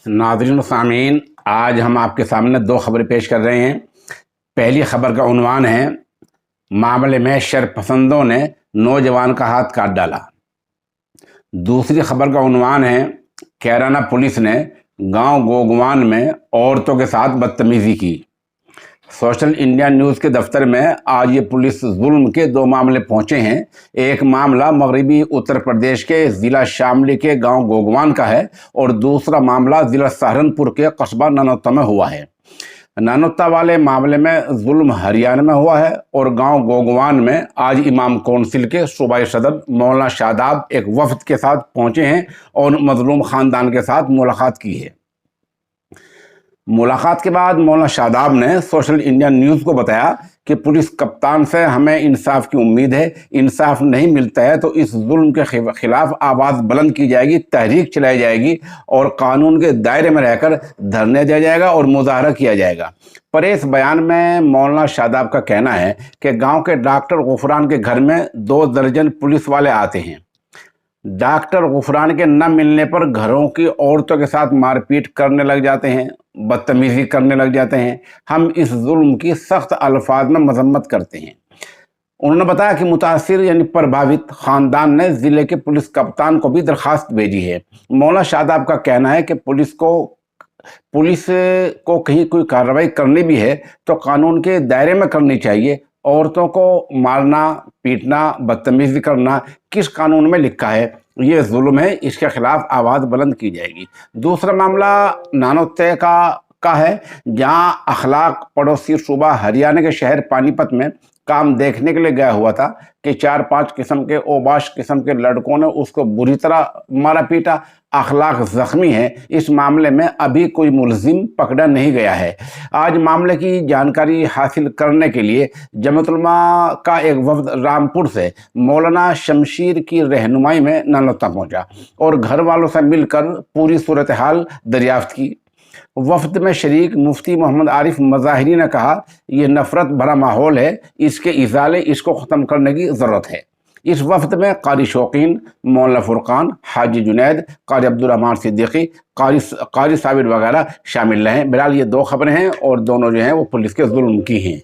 नाज़रीन व सामीन, आज हम आपके सामने दो खबरें पेश कर रहे हैं। पहली खबर का उन्वान है, मामले में शरपसंदों ने नौजवान का हाथ काट डाला। दूसरी खबर का उन्वान है, कैराना पुलिस ने गांव गोगवान में औरतों के साथ बदतमीजी की। सोशल इंडिया न्यूज़ के दफ्तर में आज ये पुलिस जुल्म के दो मामले पहुंचे हैं। एक मामला मगरबी उत्तर प्रदेश के ज़िला शामली के गांव गोगवान का है और दूसरा मामला ज़िला सहारनपुर के कस्बा नानोता में हुआ है। नानोता वाले मामले में जुल्म हरियाणा में हुआ है और गांव गोगवान में आज इमाम कौंसिल के सूबाई सदर मौलाना शादाब एक वफद के साथ पहुंचे हैं और मजलूम ख़ानदान के साथ मुलाकात की है। मुलाकात के बाद मौलाना शादाब ने सोशल इंडिया न्यूज़ को बताया कि पुलिस कप्तान से हमें इंसाफ की उम्मीद है, इंसाफ नहीं मिलता है तो इस जुल्म के खिलाफ आवाज़ बुलंद की जाएगी, तहरीक चलाई जाएगी और कानून के दायरे में रहकर धरने दिया जाएगा और मुजाहरा किया जाएगा। पर इस बयान में मौलाना शादाब का कहना है कि गांव के डॉक्टर गुफरान के घर में 2 दर्जन पुलिस वाले आते हैं। डॉक्टर गुफरान के न मिलने पर घरों की औरतों के साथ मारपीट करने लग जाते हैं, बदतमीजी करने लग जाते हैं। हम इस जुल्म की सख्त अल्फाज में मजम्मत करते हैं। उन्होंने बताया कि मुतासिर यानी प्रभावित खानदान ने ज़िले के पुलिस कप्तान को भी दरख्वास्त भेजी है। मौलाना शादाब का कहना है कि पुलिस को कहीं कोई कार्रवाई करनी भी है तो कानून के दायरे में करनी चाहिए। औरतों को मारना, पीटना, बदतमीजी करना किस कानून में लिखा है? ये जुल्म है, इसके खिलाफ आवाज़ बुलंद की जाएगी। दूसरा मामला नानोते का है, जहां अखलाक पड़ोसी सूबा हरियाणा के शहर पानीपत में काम देखने के लिए गया हुआ था कि 4-5 किस्म के ओबाश किस्म के लड़कों ने उसको बुरी तरह मारा पीटा। अखलाक ज़ख्मी है। इस मामले में अभी कोई मुलजिम पकड़ा नहीं गया है। आज मामले की जानकारी हासिल करने के लिए जमात उलमा का एक वफद रामपुर से मौलाना शमशीर की रहनुमाई में नानोता पहुंचा और घर वालों से मिलकर पूरी सूरत हाल दरियाफ्त की। वफद में शरीक मुफ्ती मोहम्मद आरिफ मज़ाहिरी ने कहा, ये नफ़रत भरा माहौल है, इसके इज़ाले इसको ख़त्म करने की ज़रूरत है। इस वफद में कारी शौकीन, मौलाना फुरकान, हाजी जुनैद, कारी अब्दुर्रहमान सिद्दीकी, कारी साबिर वगैरह शामिल रहे। बहरहाल ये 2 खबरें हैं और दोनों जो हैं वो पुलिस के जुल्म की हैं।